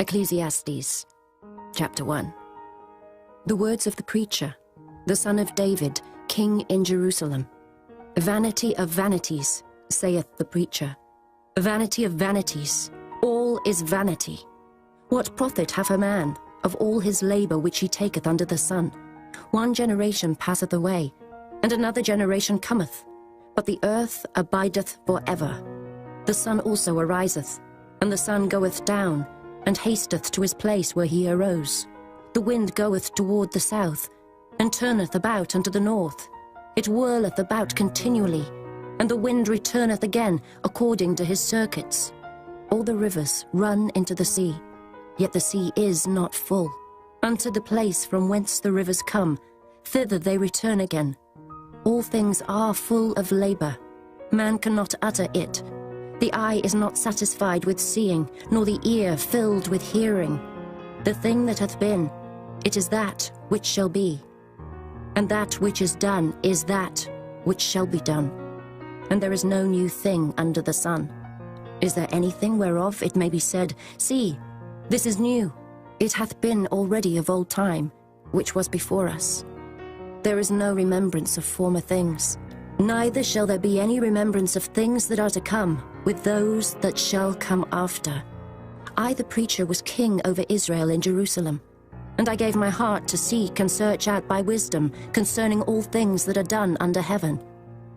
Ecclesiastes, chapter 1. The words of the preacher, the son of David, king in Jerusalem. Vanity of vanities, saith the preacher. Vanity of vanities, all is vanity. What profit hath a man of all his labour which he taketh under the sun? One generation passeth away, and another generation cometh, but the earth abideth for ever. The sun also ariseth, and the sun goeth down, and hasteth to his place where he arose. The wind goeth toward the south, and turneth about unto the north. It whirleth about continually, and the wind returneth again according to his circuits. All the rivers run into the sea, yet the sea is not full. Unto the place from whence the rivers come, thither they return again. All things are full of labour. Man cannot utter it. The eye is not satisfied with seeing, nor the ear filled with hearing. The thing that hath been, it is that which shall be. And that which is done is that which shall be done. And there is no new thing under the sun. Is there anything whereof it may be said, See, this is new? It hath been already of old time, which was before us. There is no remembrance of former things, neither shall there be any remembrance of things that are to come with those that shall come after. I, the preacher, was king over Israel in Jerusalem, and I gave my heart to seek and search out by wisdom concerning all things that are done under heaven.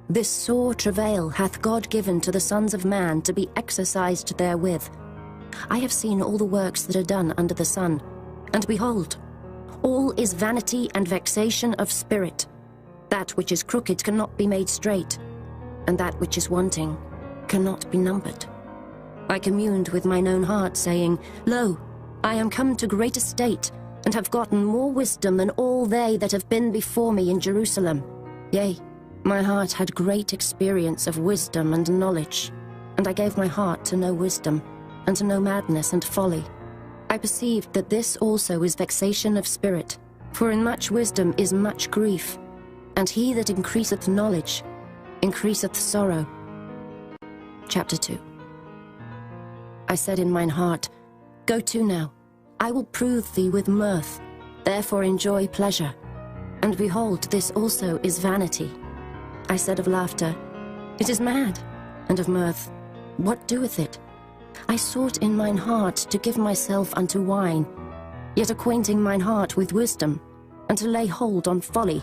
This sore travail hath God given to the sons of man to be exercised therewith. I have seen all the works that are done under the sun, and behold, all is vanity and vexation of spirit. That which is crooked cannot be made straight, and that which is wanting cannot be numbered. I communed with mine own heart, saying, Lo, I am come to great estate, and have gotten more wisdom than all they that have been before me in Jerusalem. Yea, my heart had great experience of wisdom and knowledge, and I gave my heart to know wisdom, and to know madness and folly. I perceived that this also is vexation of spirit, for in much wisdom is much grief, and he that increaseth knowledge increaseth sorrow. Chapter 2. I said in mine heart, Go to now, I will prove thee with mirth, therefore enjoy pleasure. And behold, this also is vanity. I said of laughter, It is mad, and of mirth, what doeth it? I sought in mine heart to give myself unto wine, yet acquainting mine heart with wisdom, and to lay hold on folly,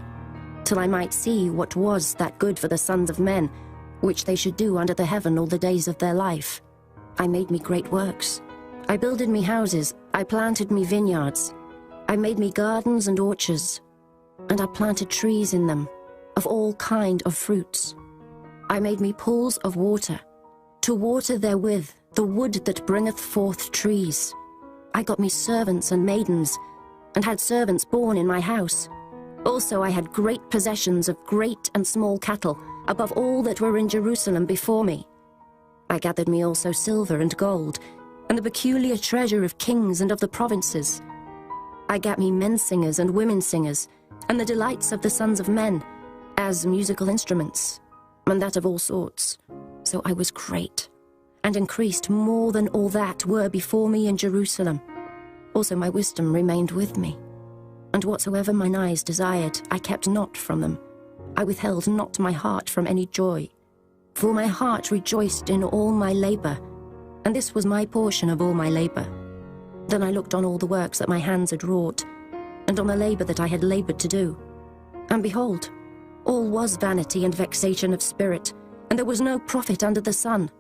till I might see what was that good for the sons of men, which they should do under the heaven all the days of their life. I made me great works. I builded me houses, I planted me vineyards. I made me gardens and orchards, and I planted trees in them, of all kind of fruits. I made me pools of water, to water therewith the wood that bringeth forth trees. I got me servants and maidens, and had servants born in my house. Also I had great possessions of great and small cattle, above all that were in Jerusalem before me. I gathered me also silver and gold, and the peculiar treasure of kings and of the provinces. I gat me men singers and women singers, and the delights of the sons of men, as musical instruments, and that of all sorts. So I was great, and increased more than all that were before me in Jerusalem. Also my wisdom remained with me, and whatsoever mine eyes desired, I kept not from them. I withheld not my heart from any joy, for my heart rejoiced in all my labour, and this was my portion of all my labour. Then I looked on all the works that my hands had wrought, and on the labour that I had laboured to do. And behold, all was vanity and vexation of spirit, and there was no profit under the sun.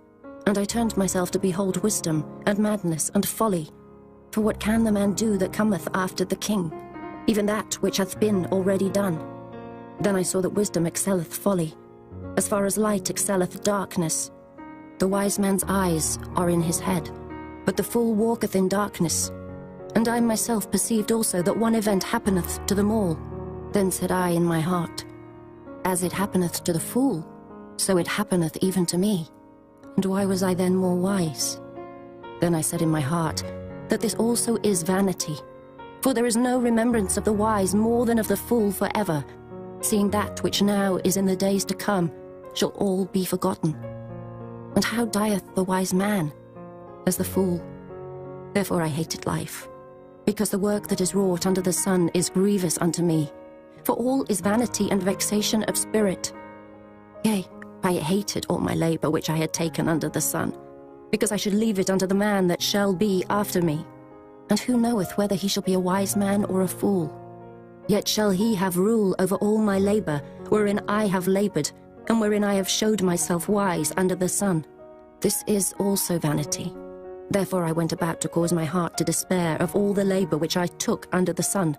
And I turned myself to behold wisdom, and madness, and folly. For what can the man do that cometh after the king? Even that which hath been already done. Then I saw that wisdom excelleth folly, as far as light excelleth darkness. The wise man's eyes are in his head, but the fool walketh in darkness. And I myself perceived also that one event happeneth to them all. Then said I in my heart, As it happeneth to the fool, so it happeneth even to me. And why was I then more wise? Then I said in my heart, that this also is vanity. For there is no remembrance of the wise more than of the fool forever, seeing that which now is in the days to come shall all be forgotten. And how dieth the wise man? As the fool. Therefore I hated life, because the work that is wrought under the sun is grievous unto me. For all is vanity and vexation of spirit. Yea, I hated all my labor which I had taken under the sun, because I should leave it unto the man that shall be after me. And who knoweth whether he shall be a wise man or a fool? Yet shall he have rule over all my labor, wherein I have labored, and wherein I have showed myself wise under the sun. This is also vanity. Therefore I went about to cause my heart to despair of all the labor which I took under the sun.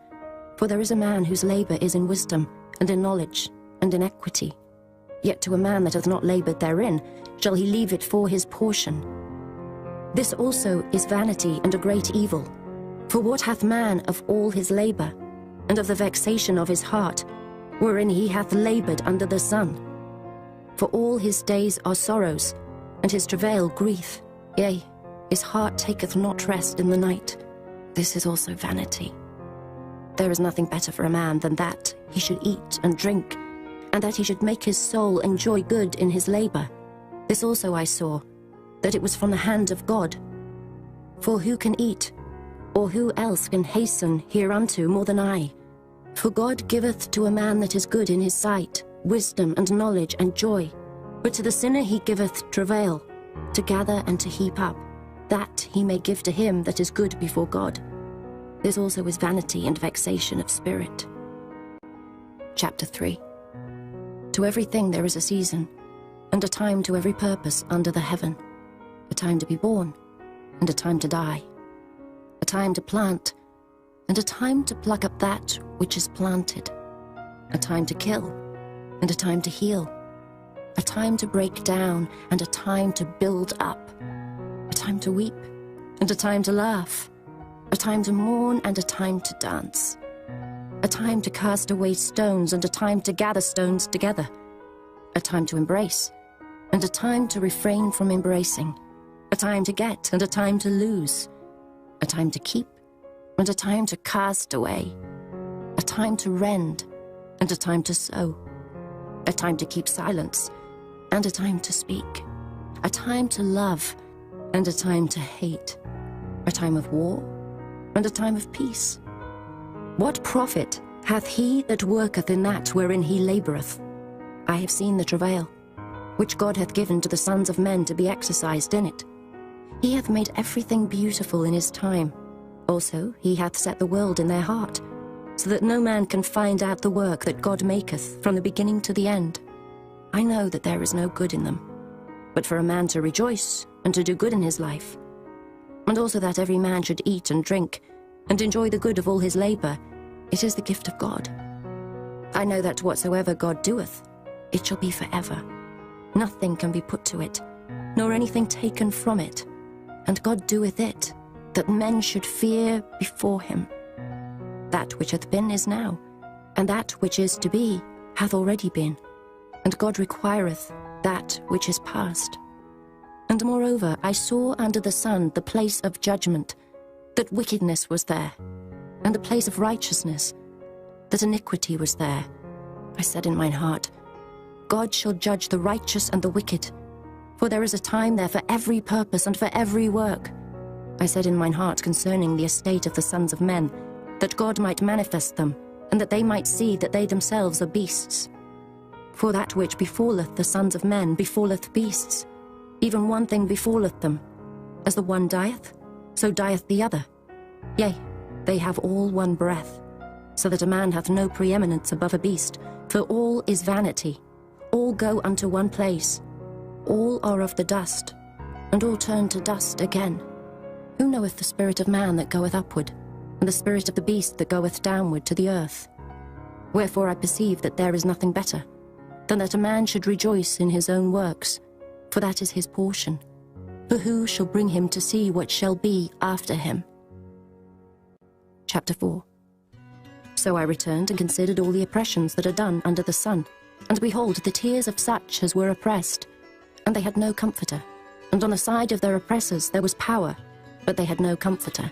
For there is a man whose labor is in wisdom, and in knowledge, and in equity. Yet to a man that hath not labored therein shall he leave it for his portion. This also is vanity and a great evil. For what hath man of all his labor, and of the vexation of his heart, wherein he hath labored under the sun? For all his days are sorrows, and his travail grief. Yea, his heart taketh not rest in the night. This is also vanity. There is nothing better for a man than that he should eat and drink, and that he should make his soul enjoy good in his labor. This also I saw, that it was from the hand of God. For who can eat, or who else can hasten hereunto more than I? For God giveth to a man that is good in his sight wisdom and knowledge and joy. But to the sinner he giveth travail, to gather and to heap up, that he may give to him that is good before God. This also is vanity and vexation of spirit. Chapter 3. To everything there is a season, and a time to every purpose under the heaven, a time to be born, and a time to die, a time to plant, and a time to pluck up that which is planted, a time to kill, and a time to heal, a time to break down, and a time to build up, a time to weep, and a time to laugh, a time to mourn, and a time to dance, a time to cast away stones, and a time to gather stones together, a time to embrace, and a time to refrain from embracing, a time to get, and a time to lose, a time to keep, and a time to cast away, a time to rend, and a time to sow, a time to keep silence, and a time to speak, a time to love, and a time to hate, a time of war, and a time of peace. What profit hath he that worketh in that wherein he laboureth? I have seen the travail, which God hath given to the sons of men to be exercised in it. He hath made everything beautiful in his time. Also he hath set the world in their heart, so that no man can find out the work that God maketh from the beginning to the end. I know that there is no good in them, but for a man to rejoice and to do good in his life, and also that every man should eat and drink, and enjoy the good of all his labor, it is the gift of God. I know that whatsoever God doeth, it shall be forever. Nothing can be put to it, nor anything taken from it. And God doeth it, that men should fear before him. That which hath been is now, and that which is to be hath already been. And God requireth that which is past. And moreover, I saw under the sun the place of judgment, that wickedness was there, and the place of righteousness, that iniquity was there. I said in mine heart, God shall judge the righteous and the wicked, for there is a time there for every purpose and for every work. I said in mine heart concerning the estate of the sons of men, that God might manifest them, and that they might see that they themselves are beasts. For that which befalleth the sons of men befalleth beasts. Even one thing befalleth them. As the one dieth, so dieth the other. Yea, they have all one breath, so that a man hath no preeminence above a beast, for all is vanity. All go unto one place. All are of the dust, and all turn to dust again. Who knoweth the spirit of man that goeth upward, and the spirit of the beast that goeth downward to the earth? Wherefore I perceive that there is nothing better, than that a man should rejoice in his own works, for that is his portion. For who shall bring him to see what shall be after him? Chapter 4. So I returned and considered all the oppressions that are done under the sun, and behold, the tears of such as were oppressed, and they had no comforter. And on the side of their oppressors there was power, but they had no comforter.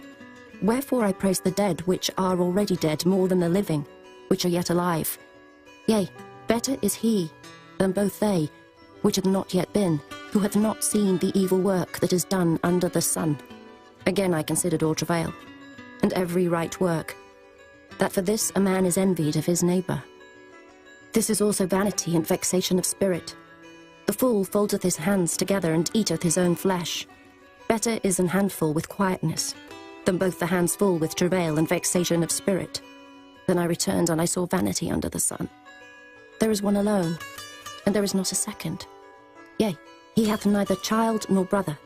Wherefore I praise the dead which are already dead more than the living, which are yet alive. Yea, better is he than both they, which have not yet been, who have not seen the evil work that is done under the sun. Again I considered all travail, and every right work, that for this a man is envied of his neighbour. This is also vanity and vexation of spirit. The fool foldeth his hands together and eateth his own flesh. Better is an handful with quietness, than both the hands full with travail and vexation of spirit. Then I returned, and I saw vanity under the sun. There is one alone, and there is not a second. Yea, he hath neither child nor brother.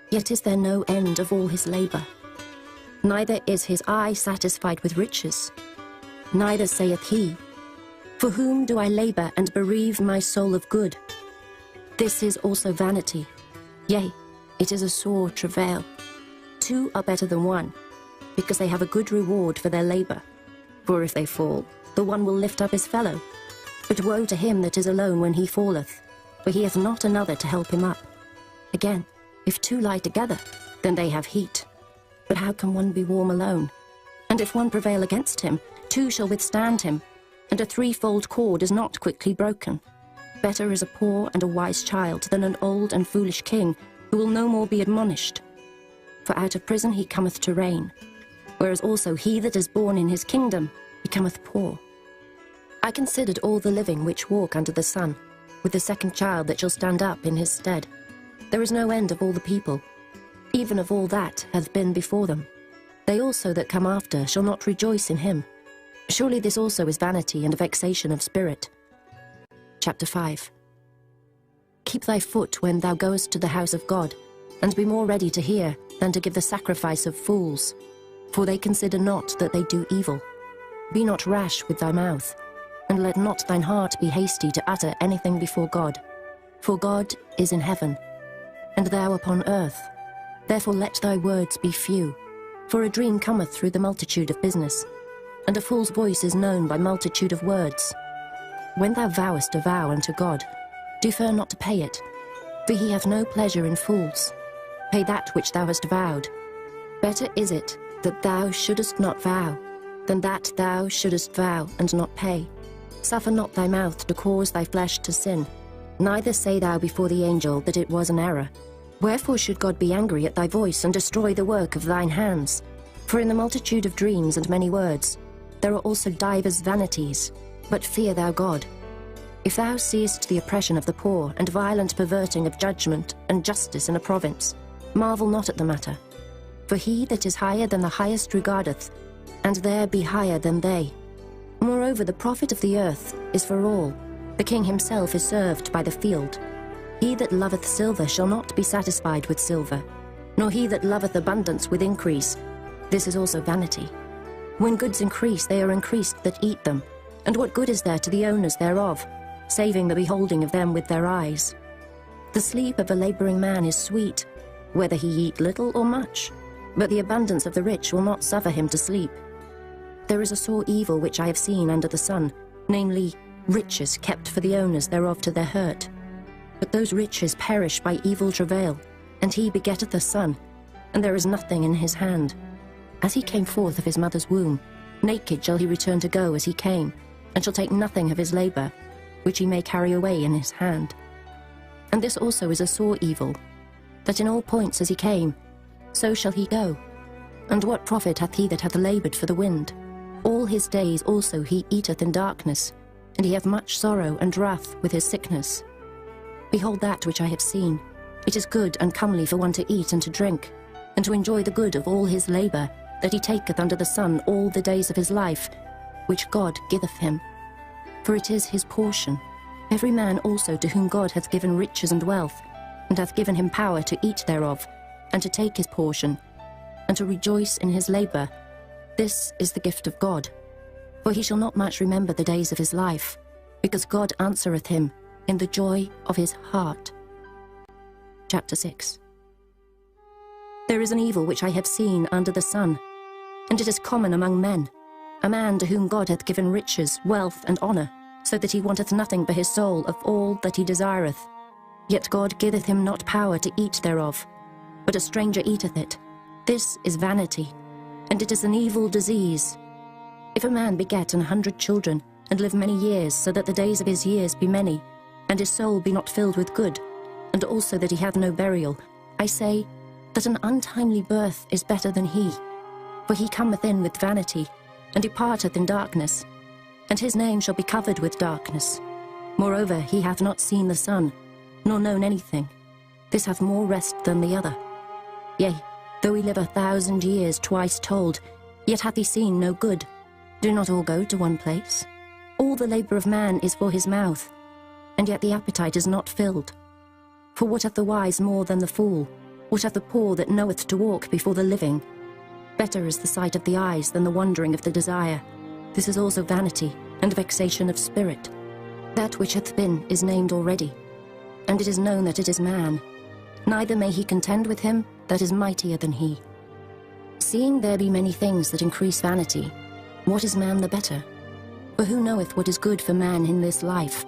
Yet is there no end of all his labour. Neither is his eye satisfied with riches. Neither saith he, For whom do I labour and bereave my soul of good? This is also vanity. Yea, it is a sore travail. Two are better than one, because they have a good reward for their labour. For if they fall, the one will lift up his fellow. But woe to him that is alone when he falleth, for he hath not another to help him up. Again, if two lie together, then they have heat. But how can one be warm alone? And if one prevail against him, two shall withstand him, and a threefold cord is not quickly broken. Better is a poor and a wise child than an old and foolish king, who will no more be admonished. For out of prison he cometh to reign, whereas also he that is born in his kingdom becometh poor. I considered all the living which walk under the sun, with the second child that shall stand up in his stead. There is no end of all the people, even of all that hath been before them. They also that come after shall not rejoice in him. Surely this also is vanity and a vexation of spirit. Chapter 5. Keep thy foot when thou goest to the house of God, and be more ready to hear than to give the sacrifice of fools, for they consider not that they do evil. Be not rash with thy mouth, and let not thine heart be hasty to utter anything before God. For God is in heaven, and thou upon earth. Therefore let thy words be few. For a dream cometh through the multitude of business, and a fool's voice is known by multitude of words. When thou vowest a vow unto God, defer not to pay it, for he hath no pleasure in fools. Pay that which thou hast vowed. Better is it that thou shouldest not vow, than that thou shouldest vow and not pay. Suffer not thy mouth to cause thy flesh to sin, neither say thou before the angel that it was an error. Wherefore should God be angry at thy voice, and destroy the work of thine hands? For in the multitude of dreams and many words there are also divers vanities, but fear thou God. If thou seest the oppression of the poor, and violent perverting of judgment and justice in a province, marvel not at the matter. For he that is higher than the highest regardeth, and there be higher than they. Moreover, the profit of the earth is for all. The king himself is served by the field. He that loveth silver shall not be satisfied with silver, nor he that loveth abundance with increase. This is also vanity. When goods increase, they are increased that eat them. And what good is there to the owners thereof, saving the beholding of them with their eyes? The sleep of a labouring man is sweet, whether he eat little or much, but the abundance of the rich will not suffer him to sleep. There is a sore evil which I have seen under the sun, namely, riches kept for the owners thereof to their hurt. But those riches perish by evil travail, and he begetteth a son, and there is nothing in his hand. As he came forth of his mother's womb, naked shall he return to go as he came, and shall take nothing of his labour, which he may carry away in his hand. And this also is a sore evil, that in all points as he came, so shall he go. And what profit hath he that hath laboured for the wind? All his days also he eateth in darkness, and he hath much sorrow and wrath with his sickness. Behold that which I have seen. It is good and comely for one to eat and to drink, and to enjoy the good of all his labour, that he taketh under the sun all the days of his life, which God giveth him. For it is his portion. Every man also to whom God hath given riches and wealth, and hath given him power to eat thereof, and to take his portion, and to rejoice in his labour. This is the gift of God. For he shall not much remember the days of his life, because God answereth him in the joy of his heart. Chapter 6. There is an evil which I have seen under the sun, and it is common among men, a man to whom God hath given riches, wealth, and honour, so that he wanteth nothing for his soul of all that he desireth. Yet God giveth him not power to eat thereof, but a stranger eateth it. This is vanity, and it is an evil disease. If a man beget 100 children, and live many years, so that the days of his years be many, and his soul be not filled with good, and also that he have no burial, I say, that an untimely birth is better than he. For he cometh in with vanity, and departeth in darkness, and his name shall be covered with darkness. Moreover, he hath not seen the sun, nor known anything. This hath more rest than the other. Yea, though he live 1,000 years twice told, yet hath he seen no good. Do not all go to one place? All the labour of man is for his mouth, and yet the appetite is not filled. For what hath the wise more than the fool? What hath the poor that knoweth to walk before the living? Better is the sight of the eyes than the wandering of the desire. This is also vanity, and vexation of spirit. That which hath been is named already, and it is known that it is man. Neither may he contend with him that is mightier than he. Seeing there be many things that increase vanity, what is man the better? For who knoweth what is good for man in this life?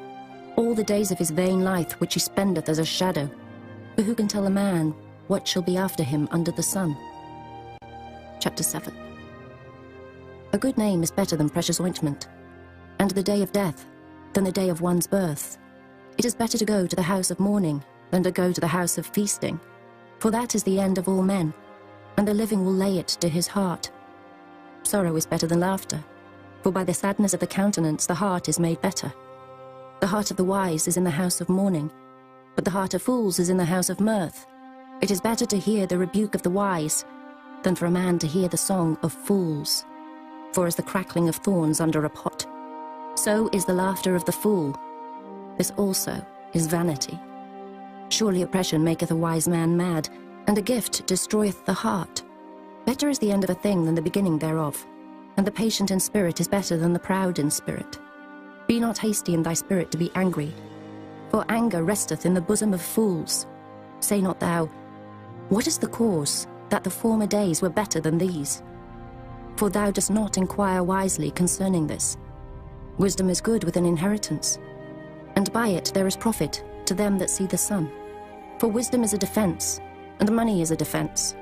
All the days of his vain life which he spendeth as a shadow. For who can tell a man what shall be after him under the sun? Chapter 7. A good name is better than precious ointment, and the day of death than the day of one's birth. It is better to go to the house of mourning than to go to the house of feasting, for that is the end of all men, and the living will lay it to his heart. Sorrow is better than laughter, for by the sadness of the countenance the heart is made better. The heart of the wise is in the house of mourning, but the heart of fools is in the house of mirth. It is better to hear the rebuke of the wise than for a man to hear the song of fools. For as the crackling of thorns under a pot, so is the laughter of the fool. This also is vanity. Surely oppression maketh a wise man mad, and a gift destroyeth the heart. Better is the end of a thing than the beginning thereof, and the patient in spirit is better than the proud in spirit. Be not hasty in thy spirit to be angry, for anger resteth in the bosom of fools. Say not thou, what is the cause that the former days were better than these? For thou dost not inquire wisely concerning this. Wisdom is good with an inheritance, and by it there is profit to them that see the sun. For wisdom is a defence, and money is a defence.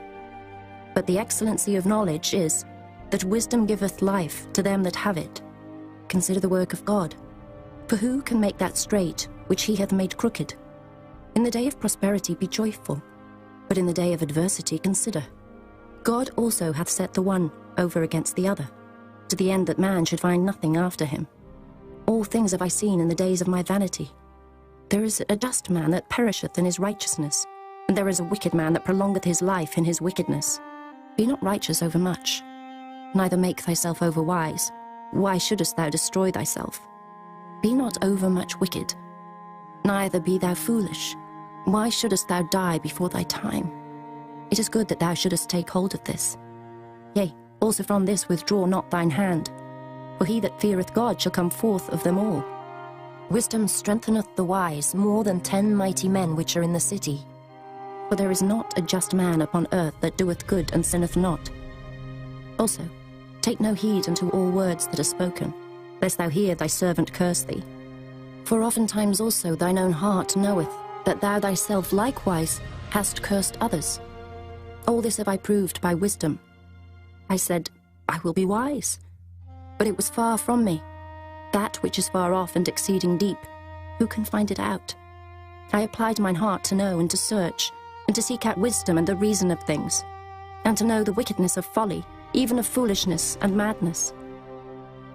But the excellency of knowledge is, that wisdom giveth life to them that have it. Consider the work of God. For who can make that straight which he hath made crooked? In the day of prosperity be joyful, but in the day of adversity consider. God also hath set the one over against the other, to the end that man should find nothing after him. All things have I seen in the days of my vanity. There is a just man that perisheth in his righteousness, and there is a wicked man that prolongeth his life in his wickedness. Be not righteous over much, neither make thyself over wise. Why shouldest thou destroy thyself? Be not over much wicked, neither be thou foolish. Why shouldest thou die before thy time? It is good that thou shouldest take hold of this. Yea, also from this withdraw not thine hand, for he that feareth God shall come forth of them all. Wisdom strengtheneth the wise more than 10 mighty men which are in the city. For there is not a just man upon earth that doeth good and sinneth not. Also, take no heed unto all words that are spoken, lest thou hear thy servant curse thee. For oftentimes also thine own heart knoweth that thou thyself likewise hast cursed others. All this have I proved by wisdom. I said, I will be wise. But it was far from me. That which is far off and exceeding deep, who can find it out? I applied mine heart to know and to search, and to seek out wisdom and the reason of things, and to know the wickedness of folly, even of foolishness and madness.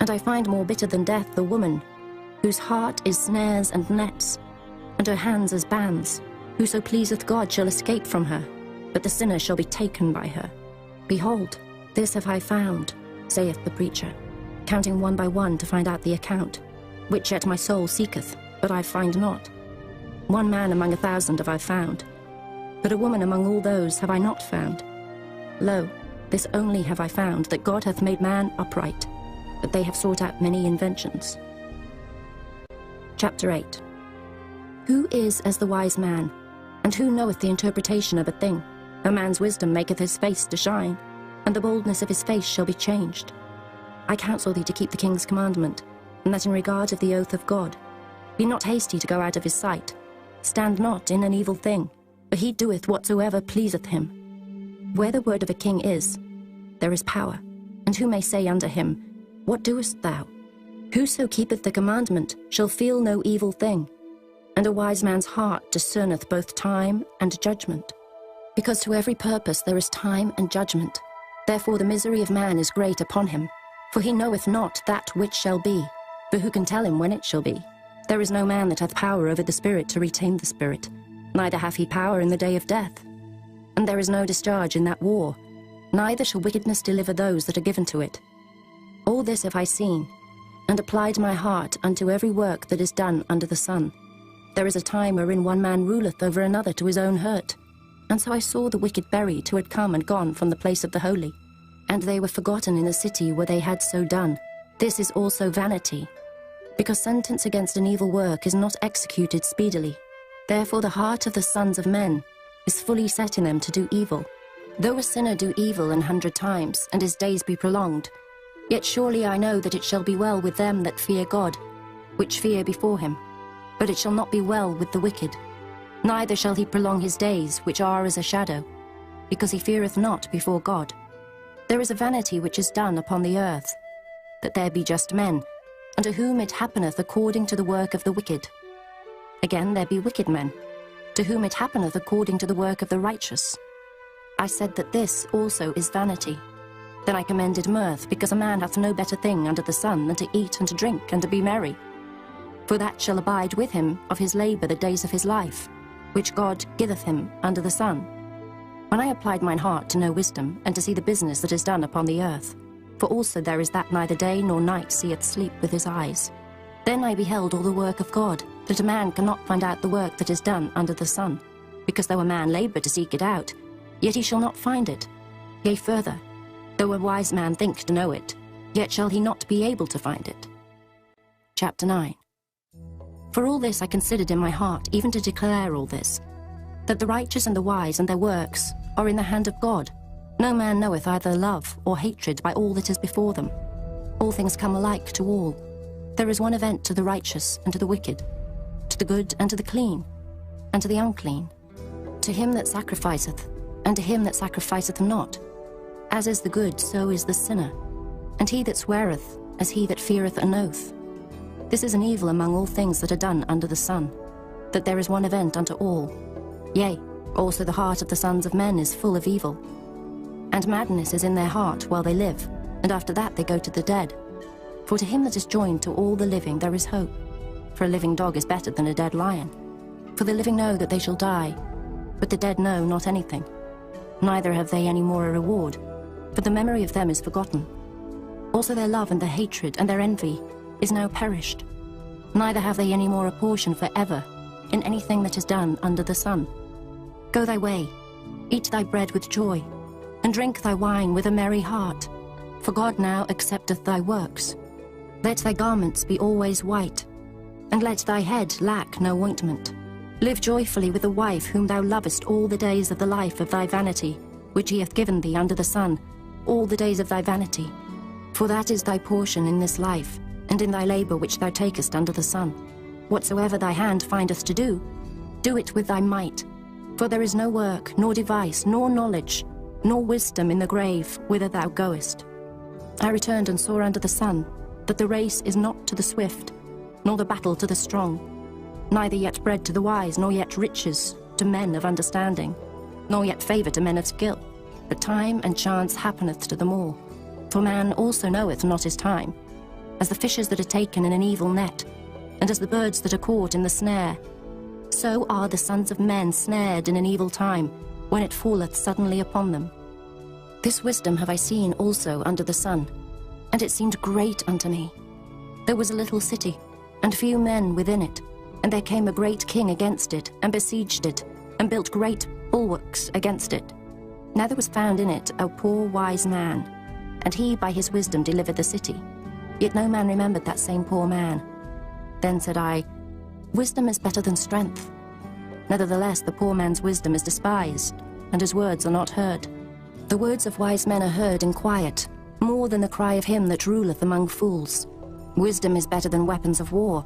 And I find more bitter than death the woman, whose heart is snares and nets, and her hands as bands. Whoso pleaseth God shall escape from her, but the sinner shall be taken by her. Behold, this have I found, saith the preacher, counting one by one to find out the account, which yet my soul seeketh, but I find not. One man among 1,000 have I found, but a woman among all those have I not found. Lo, this only have I found, that God hath made man upright, but they have sought out many inventions. Chapter 8. Who is as the wise man, and who knoweth the interpretation of a thing? A man's wisdom maketh his face to shine, and the boldness of his face shall be changed. I counsel thee to keep the king's commandment, and that in regard of the oath of God. Be not hasty to go out of his sight. Stand not in an evil thing, for he doeth whatsoever pleaseth him. Where the word of a king is, there is power. And who may say unto him, What doest thou? Whoso keepeth the commandment shall feel no evil thing, and a wise man's heart discerneth both time and judgment. Because to every purpose there is time and judgment. Therefore the misery of man is great upon him. For he knoweth not that which shall be, for who can tell him when it shall be? There is no man that hath power over the spirit to retain the spirit, neither hath he power in the day of death. And there is no discharge in that war, neither shall wickedness deliver those that are given to it. All this have I seen, and applied my heart unto every work that is done under the sun. There is a time wherein one man ruleth over another to his own hurt. And so I saw the wicked buried who had come and gone from the place of the holy, and they were forgotten in the city where they had so done. This is also vanity, because sentence against an evil work is not executed speedily. Therefore the heart of the sons of men is fully set in them to do evil. Though a sinner do evil 100 times, and his days be prolonged, yet surely I know that it shall be well with them that fear God, which fear before him. But it shall not be well with the wicked, neither shall he prolong his days, which are as a shadow, because he feareth not before God. There is a vanity which is done upon the earth, that there be just men, unto whom it happeneth according to the work of the wicked. Again there be wicked men, to whom it happeneth according to the work of the righteous. I said that this also is vanity. Then I commended mirth, because a man hath no better thing under the sun than to eat and to drink and to be merry. For that shall abide with him of his labour the days of his life, which God giveth him under the sun. When I applied mine heart to know wisdom, and to see the business that is done upon the earth, for also there is that neither day nor night seeth sleep with his eyes. Then I beheld all the work of God, that a man cannot find out the work that is done under the sun. Because though a man labour to seek it out, yet he shall not find it. Yea, further, though a wise man think to know it, yet shall he not be able to find it. Chapter 9. For all this I considered in my heart, even to declare all this, that the righteous and the wise and their works are in the hand of God. No man knoweth either love or hatred by all that is before them. All things come alike to all. There is one event to the righteous and to the wicked, to the good and to the clean, and to the unclean, to him that sacrificeth, and to him that sacrificeth not. As is the good, so is the sinner, and he that sweareth, as he that feareth an oath. This is an evil among all things that are done under the sun, that there is one event unto all. Yea, also the heart of the sons of men is full of evil. And madness is in their heart while they live, and after that they go to the dead. For to him that is joined to all the living there is hope. For a living dog is better than a dead lion. For the living know that they shall die, but the dead know not anything. Neither have they any more a reward, for the memory of them is forgotten. Also their love and their hatred and their envy is now perished. Neither have they any more a portion for ever in anything that is done under the sun. Go thy way, eat thy bread with joy, and drink thy wine with a merry heart, for God now accepteth thy works. Let thy garments be always white, and let thy head lack no ointment. Live joyfully with the wife whom thou lovest all the days of the life of thy vanity, which he hath given thee under the sun, all the days of thy vanity. For that is thy portion in this life, and in thy labour which thou takest under the sun. Whatsoever thy hand findeth to do, do it with thy might. For there is no work, nor device, nor knowledge, nor wisdom in the grave whither thou goest. I returned and saw under the sun that the race is not to the swift, nor the battle to the strong, neither yet bread to the wise, nor yet riches to men of understanding, nor yet favour to men of skill, but time and chance happeneth to them all. For man also knoweth not his time, as the fishes that are taken in an evil net, and as the birds that are caught in the snare. So are the sons of men snared in an evil time, when it falleth suddenly upon them. This wisdom have I seen also under the sun, and it seemed great unto me. There was a little city, and few men within it, and there came a great king against it, and besieged it, and built great bulwarks against it. Now there was found in it a poor wise man, and he by his wisdom delivered the city. Yet no man remembered that same poor man. Then said I, Wisdom is better than strength. Nevertheless the poor man's wisdom is despised, and his words are not heard. The words of wise men are heard in quiet, more than the cry of him that ruleth among fools. Wisdom is better than weapons of war,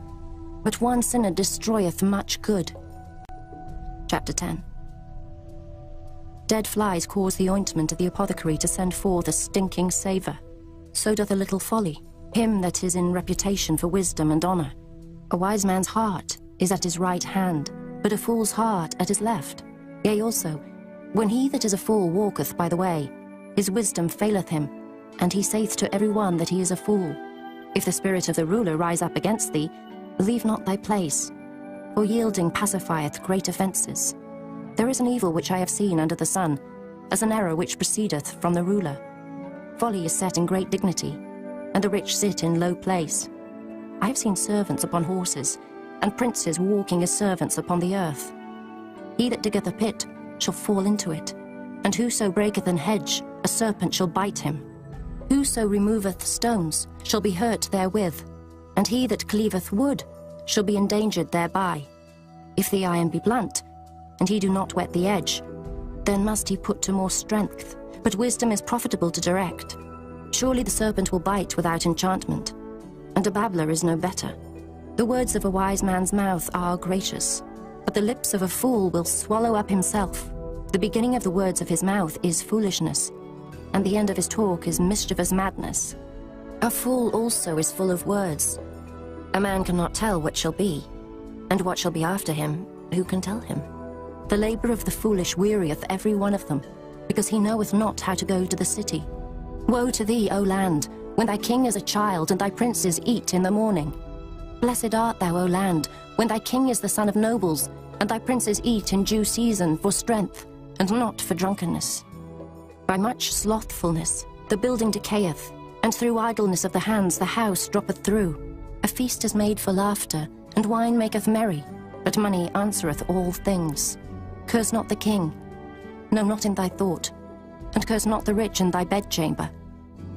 but one sinner destroyeth much good. Chapter 10. Dead flies cause the ointment of the apothecary to send forth a stinking savour. So doth a little folly, him that is in reputation for wisdom and honour. A wise man's heart is at his right hand, but a fool's heart at his left. Yea also, When he that is a fool walketh by the way, his wisdom faileth him, and he saith to every one that he is a fool. If the spirit of the ruler rise up against thee, leave not thy place, for yielding pacifieth great offences. There is an evil which I have seen under the sun, as an error which proceedeth from the ruler. Folly is set in great dignity, and the rich sit in low place. I have seen servants upon horses, and princes walking as servants upon the earth. He that diggeth a pit shall fall into it, and whoso breaketh an hedge, a serpent shall bite him. Whoso removeth stones shall be hurt therewith, and he that cleaveth wood shall be endangered thereby. If the iron be blunt, and he do not whet the edge, then must he put to more strength, but wisdom is profitable to direct. Surely the serpent will bite without enchantment, and a babbler is no better. The words of a wise man's mouth are gracious, but the lips of a fool will swallow up himself. The beginning of the words of his mouth is foolishness, and the end of his talk is mischievous madness. A fool also is full of words. A man cannot tell what shall be, and what shall be after him, who can tell him? The labor of the foolish wearieth every one of them, because he knoweth not how to go to the city. Woe to thee, O land, when thy king is a child, and thy princes eat in the morning. Blessed art thou, O land, when thy king is the son of nobles, and thy princes eat in due season for strength, and not for drunkenness. By much slothfulness the building decayeth, and through idleness of the hands the house droppeth through. A feast is made for laughter, and wine maketh merry, but money answereth all things. Curse not the king, no, not in thy thought, and curse not the rich in thy bedchamber.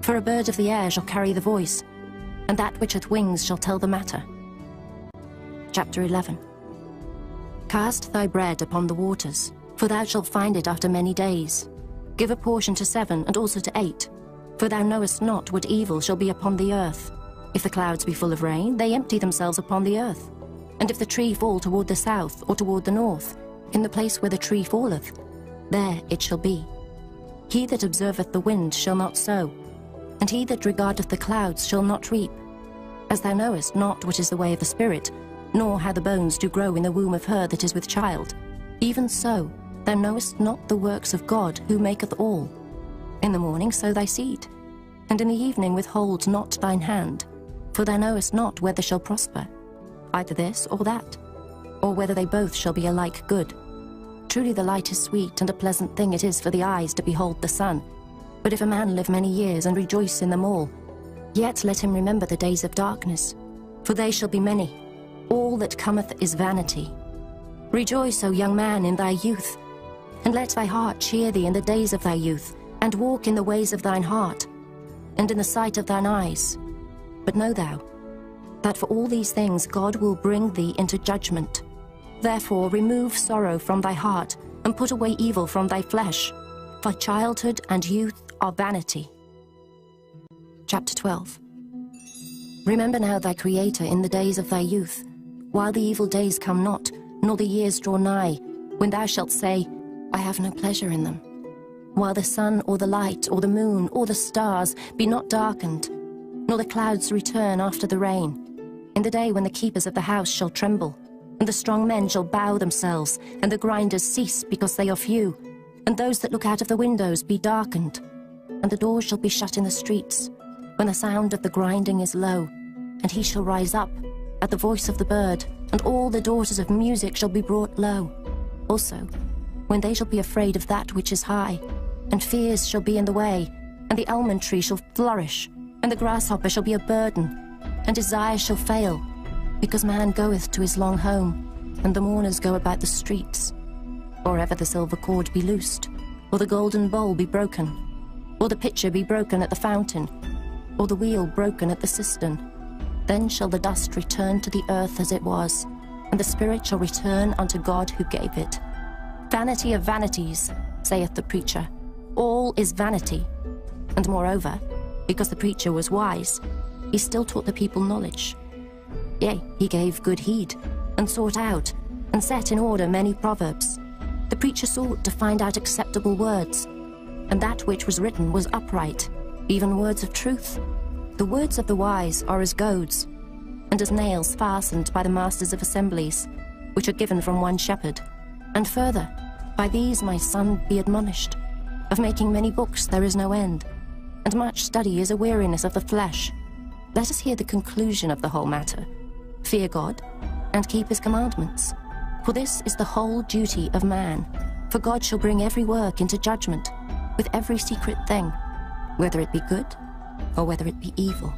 For a bird of the air shall carry the voice, and that which hath wings shall tell the matter. Chapter 11. Cast thy bread upon the waters, for thou shalt find it after many days. Give a portion to 7, and also to 8, for thou knowest not what evil shall be upon the earth. If the clouds be full of rain, they empty themselves upon the earth. And if the tree fall toward the south or toward the north, in the place where the tree falleth, there it shall be. He that observeth the wind shall not sow, and he that regardeth the clouds shall not reap. As thou knowest not what is the way of the Spirit, nor how the bones do grow in the womb of her that is with child, even so thou knowest not the works of God who maketh all. In the morning sow thy seed, and in the evening withhold not thine hand, for thou knowest not whether shall prosper, either this or that, or whether they both shall be alike good. Truly the light is sweet, and a pleasant thing it is for the eyes to behold the sun. But if a man live many years and rejoice in them all, yet let him remember the days of darkness, for they shall be many. All that cometh is vanity. Rejoice, O young man, in thy youth, and let thy heart cheer thee in the days of thy youth, and walk in the ways of thine heart, and in the sight of thine eyes. But know thou, that for all these things God will bring thee into judgment. Therefore remove sorrow from thy heart, and put away evil from thy flesh, for childhood and youth are vanity. Chapter 12. Remember now thy Creator in the days of thy youth, while the evil days come not, nor the years draw nigh, when thou shalt say, I have no pleasure in them. While the sun or the light or the moon or the stars be not darkened, nor the clouds return after the rain, in the day when the keepers of the house shall tremble, and the strong men shall bow themselves, and the grinders cease because they are few, and those that look out of the windows be darkened, and the doors shall be shut in the streets, when the sound of the grinding is low, and he shall rise up at the voice of the bird, and all the daughters of music shall be brought low. Also, when they shall be afraid of that which is high, and fears shall be in the way, and the almond tree shall flourish, and the grasshopper shall be a burden, and desire shall fail, because man goeth to his long home, and the mourners go about the streets. Or ever the silver cord be loosed, or the golden bowl be broken, or the pitcher be broken at the fountain, or the wheel broken at the cistern, then shall the dust return to the earth as it was, and the spirit shall return unto God who gave it. Vanity of vanities, saith the preacher, all is vanity. And moreover, because the preacher was wise, he still taught the people knowledge. Yea, he gave good heed, and sought out, and set in order many proverbs. The preacher sought to find out acceptable words, and that which was written was upright, even words of truth. The words of the wise are as goads, and as nails fastened by the masters of assemblies, which are given from one shepherd. And further, By these, my son, be admonished. Of making many books there is no end, and much study is a weariness of the flesh. Let us hear the conclusion of the whole matter. Fear God, and keep his commandments. For this is the whole duty of man. For God shall bring every work into judgment, with every secret thing, whether it be good or whether it be evil.